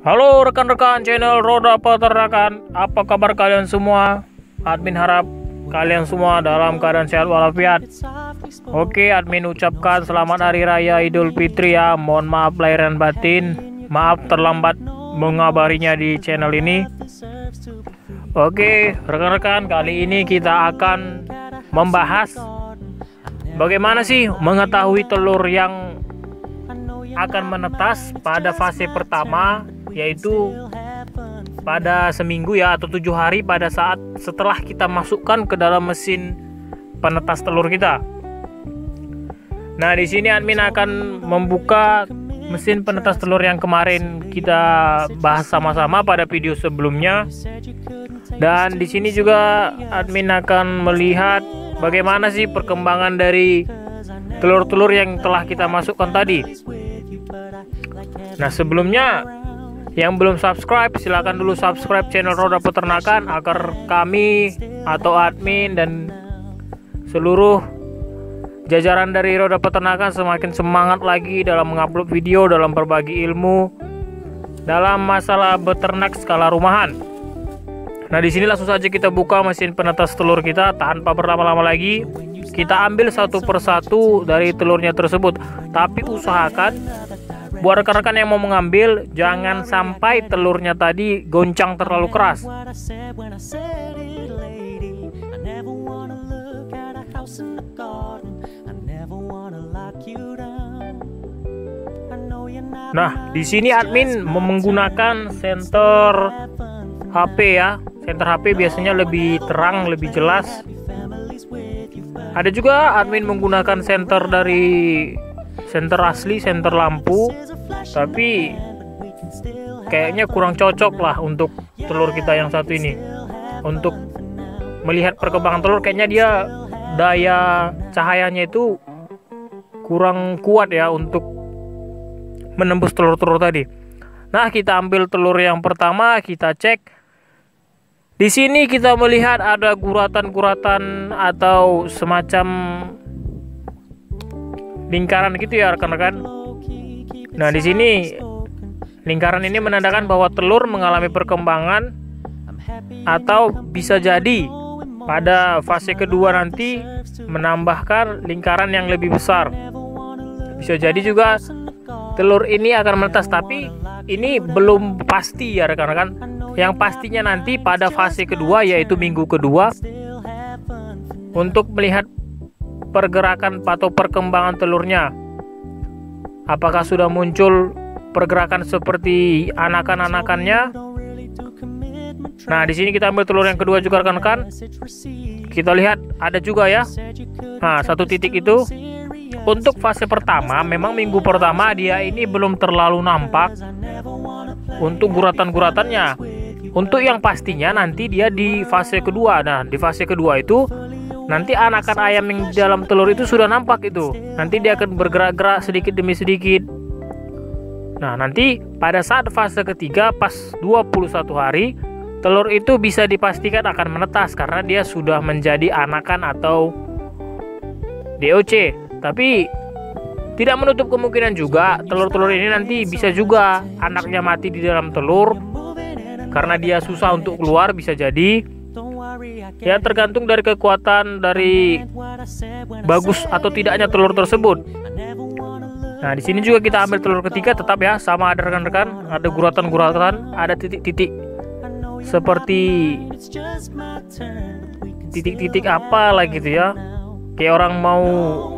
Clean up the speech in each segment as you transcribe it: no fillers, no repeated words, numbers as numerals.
Halo rekan-rekan channel Roda Peternakan, apa kabar kalian semua? Admin harap kalian semua dalam keadaan sehat walafiat. Oke, admin ucapkan selamat hari raya Idul Fitri ya. Mohon maaf lahir dan batin, maaf terlambat mengabarinya di channel ini. Oke, rekan-rekan, kali ini kita akan membahas bagaimana sih mengetahui telur yang akan menetas pada fase pertama, yaitu pada seminggu ya, atau 7 hari pada saat setelah kita masukkan ke dalam mesin penetas telur kita. Nah, di sini admin akan membuka mesin penetas telur yang kemarin kita bahas sama-sama pada video sebelumnya. Dan di sini juga admin akan melihat bagaimana sih perkembangan dari telur-telur yang telah kita masukkan tadi. Nah, sebelumnya yang belum subscribe, silahkan dulu subscribe channel Roda Peternakan agar kami atau admin dan seluruh jajaran dari Roda Peternakan semakin semangat lagi dalam mengupload video, dalam berbagi ilmu dalam masalah beternak skala rumahan. Nah, di sini langsung saja kita buka mesin penetas telur kita tanpa berlama-lama lagi. Kita ambil satu persatu dari telurnya tersebut, tapi usahakan buat rekan-rekan yang mau mengambil, jangan sampai telurnya tadi goncang terlalu keras. Nah, di sini admin menggunakan senter HP ya. Senter HP biasanya lebih terang, lebih jelas. Ada juga admin menggunakan senter dari senter asli, senter lampu, tapi kayaknya kurang cocok lah untuk telur kita yang satu ini. Untuk melihat perkembangan telur, kayaknya dia daya cahayanya itu kurang kuat ya untuk menembus telur-telur tadi. Nah, kita ambil telur yang pertama, kita cek. Di sini kita melihat ada guratan-guratan atau semacam lingkaran gitu ya rekan-rekan. Nah, di sini lingkaran ini menandakan bahwa telur mengalami perkembangan, atau bisa jadi pada fase kedua nanti menambahkan lingkaran yang lebih besar. Bisa jadi juga telur ini akan menetas, tapi ini belum pasti ya rekan-rekan. Yang pastinya nanti pada fase kedua, yaitu minggu kedua, untuk melihat pergerakan atau perkembangan telurnya. Apakah sudah muncul pergerakan seperti anakan-anakannya? Nah, di sini kita ambil telur yang kedua juga rekan-rekan. Kita lihat ada juga ya. Nah, satu titik itu. Untuk fase pertama, memang minggu pertama dia ini belum terlalu nampak untuk guratan-guratannya. Untuk yang pastinya nanti dia di fase kedua. Nah, di fase kedua itu nanti anakan ayam yang di dalam telur itu sudah nampak itu. Nanti dia akan bergerak-gerak sedikit demi sedikit. Nah, nanti pada saat fase ketiga pas 21 hari, telur itu bisa dipastikan akan menetas karena dia sudah menjadi anakan atau DOC. Tapi tidak menutup kemungkinan juga telur-telur ini nanti bisa juga anaknya mati di dalam telur karena dia susah untuk keluar, bisa jadi. Ya, tergantung dari kekuatan dari bagus atau tidaknya telur tersebut. Nah, di sini juga kita ambil telur ketiga, tetap ya sama ada rekan-rekan, ada guratan-guratan, ada titik-titik seperti titik-titik apa lah gitu ya. Kayak orang mau,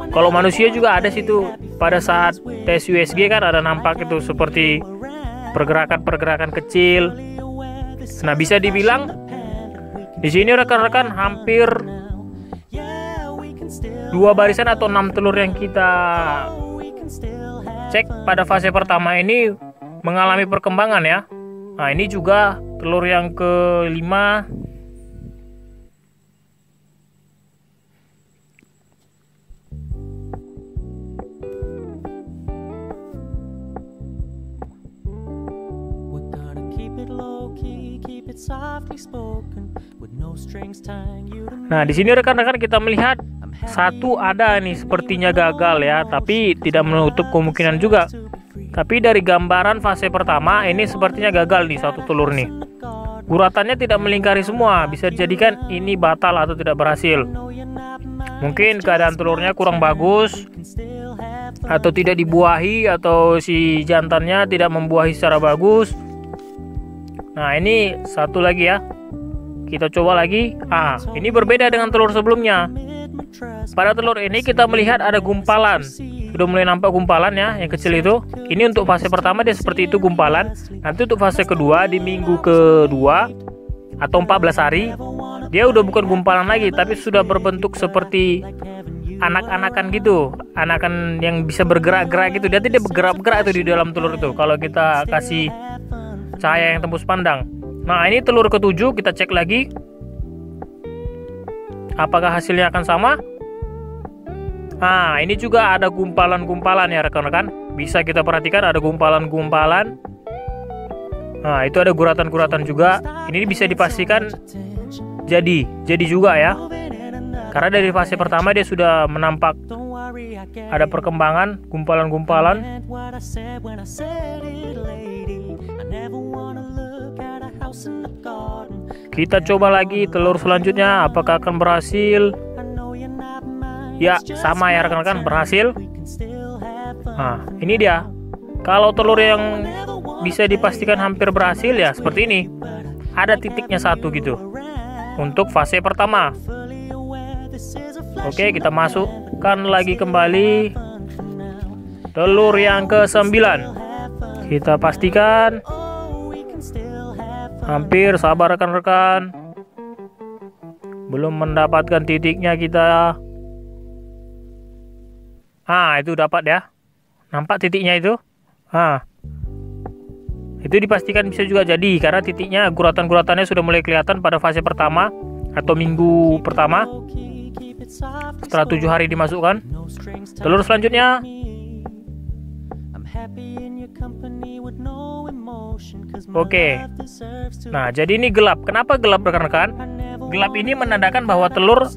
kalau manusia juga ada situ pada saat tes USG kan ada nampak itu seperti pergerakan-pergerakan kecil. Nah, bisa dibilang di sini rekan-rekan hampir 2 barisan atau 6 telur yang kita cek pada fase pertama ini mengalami perkembangan ya. Nah, ini juga telur yang kelima. Nah, di sini rekan-rekan kita melihat satu ada nih sepertinya gagal ya, tapi tidak menutup kemungkinan juga Tapi dari gambaran fase pertama ini sepertinya gagal nih satu telur nih. Guratannya tidak melingkari semua, bisa dijadikan ini batal atau tidak berhasil. Mungkin keadaan telurnya kurang bagus, atau tidak dibuahi, atau si jantannya tidak membuahi secara bagus. Nah, ini satu lagi ya. Kita coba lagi. Ini berbeda dengan telur sebelumnya. Pada telur ini kita melihat ada gumpalan. Sudah mulai nampak gumpalan ya, yang kecil itu. Ini untuk fase pertama dia seperti itu gumpalan. Nanti untuk fase kedua di minggu kedua atau 14 hari, dia udah bukan gumpalan lagi, tapi sudah berbentuk seperti anak-anakan gitu. Anakan yang bisa bergerak-gerak gitu. Dia tidak bergerak-gerak itu di dalam telur itu kalau kita kasih cahaya yang tembus pandang. Nah, ini telur ketujuh, kita cek lagi. Apakah hasilnya akan sama? Ini juga ada gumpalan-gumpalan ya rekan-rekan. Bisa kita perhatikan ada gumpalan-gumpalan. Nah, itu ada guratan-guratan juga. Ini bisa dipastikan jadi juga ya. Karena dari fase pertama dia sudah menampak ada perkembangan gumpalan-gumpalan. Kita coba lagi telur selanjutnya, apakah akan berhasil? Ya, sama ya rekan-rekan, berhasil. Nah, ini dia. Kalau telur yang bisa dipastikan hampir berhasil ya seperti ini. Ada titiknya satu gitu. Untuk fase pertama. Oke, kita masukkan lagi kembali telur yang ke-9. Kita pastikan. Hampir, sabar rekan-rekan. Belum mendapatkan titiknya kita. Itu dapat ya. Nampak titiknya itu? Itu dipastikan bisa juga jadi karena titiknya, guratan-guratannya sudah mulai kelihatan pada fase pertama atau minggu pertama. Setelah 7 hari dimasukkan. Telur selanjutnya. Oke. Nah, jadi ini gelap. Kenapa gelap rekan-rekan? Gelap ini menandakan bahwa telur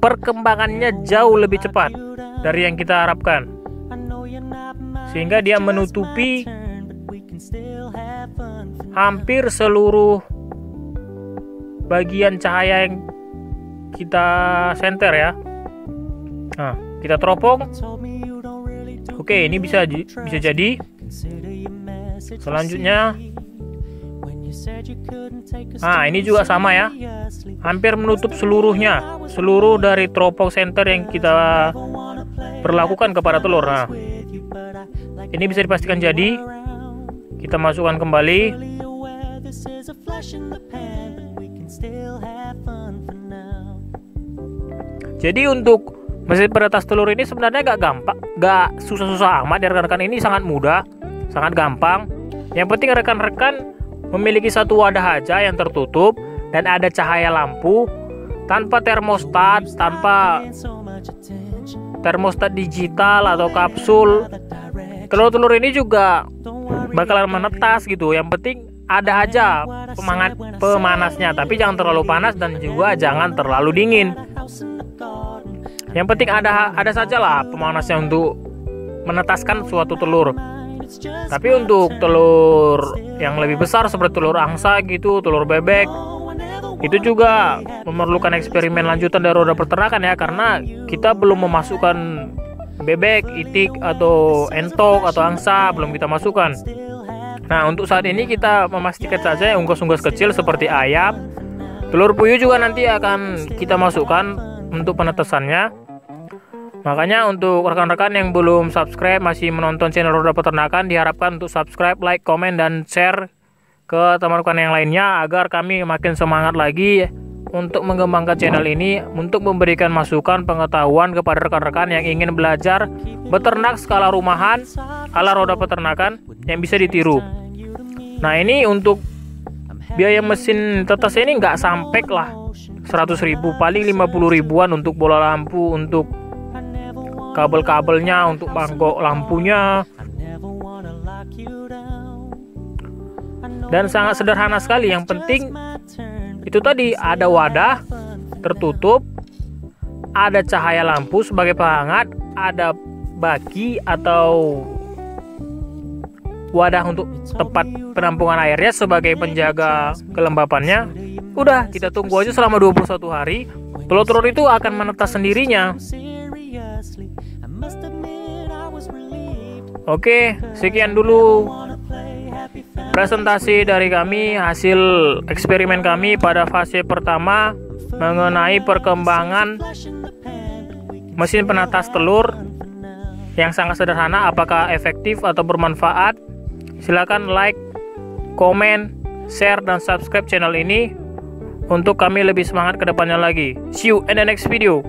perkembangannya jauh lebih cepat dari yang kita harapkan. Sehingga dia menutupi hampir seluruh bagian cahaya yang kita senter ya. Nah, kita teropong. Oke, ini bisa jadi. Selanjutnya, ini juga sama ya. Hampir menutup seluruhnya. Seluruh dari teropong center yang kita perlakukan kepada telur. Nah, ini bisa dipastikan jadi. Kita masukkan kembali. Jadi untuk mesin peretas telur ini sebenarnya gak gampang, gak susah-susah amat ya rekan-rekan. Ini sangat mudah, sangat gampang. Yang penting rekan-rekan memiliki satu wadah aja yang tertutup dan ada cahaya lampu, tanpa termostat, tanpa termostat digital atau kapsul. Telur-telur ini juga bakalan menetas gitu. Yang penting ada aja pemanasnya, tapi jangan terlalu panas dan juga jangan terlalu dingin. Yang penting ada sajalah pemanasnya untuk menetaskan suatu telur. Tapi untuk telur yang lebih besar seperti telur angsa gitu, telur bebek, itu juga memerlukan eksperimen lanjutan dari roda peternakan ya, karena kita belum memasukkan bebek, itik atau entok atau angsa, belum kita masukkan. Nah, untuk saat ini kita memastikan saja yang unggas-unggas kecil seperti ayam. Telur puyuh juga nanti akan kita masukkan untuk penetasannya. Makanya untuk rekan-rekan yang belum subscribe, masih menonton channel Roda Peternakan, diharapkan untuk subscribe, like, komen, dan share ke teman-teman yang lainnya agar kami makin semangat lagi untuk mengembangkan channel ini, untuk memberikan masukan pengetahuan kepada rekan-rekan yang ingin belajar beternak skala rumahan ala Roda Peternakan yang bisa ditiru. Nah, ini untuk biaya mesin tetes ini nggak sampai lah 100.000, paling 50 ribuan untuk bola lampu, untuk kabel-kabelnya, untuk mangkok lampunya, dan sangat sederhana sekali. Yang penting itu tadi, ada wadah tertutup, ada cahaya lampu sebagai penghangat, ada baki atau wadah untuk tempat penampungan airnya sebagai penjaga kelembapannya. Udah, kita tunggu aja selama 21 hari. Telur-telur itu akan menetas sendirinya. Oke, sekian dulu presentasi dari kami, hasil eksperimen kami pada fase pertama mengenai perkembangan mesin penetas telur yang sangat sederhana. Apakah efektif atau bermanfaat? Silakan like, komen, share, dan subscribe channel ini untuk kami lebih semangat ke depannya lagi. See you in the next video.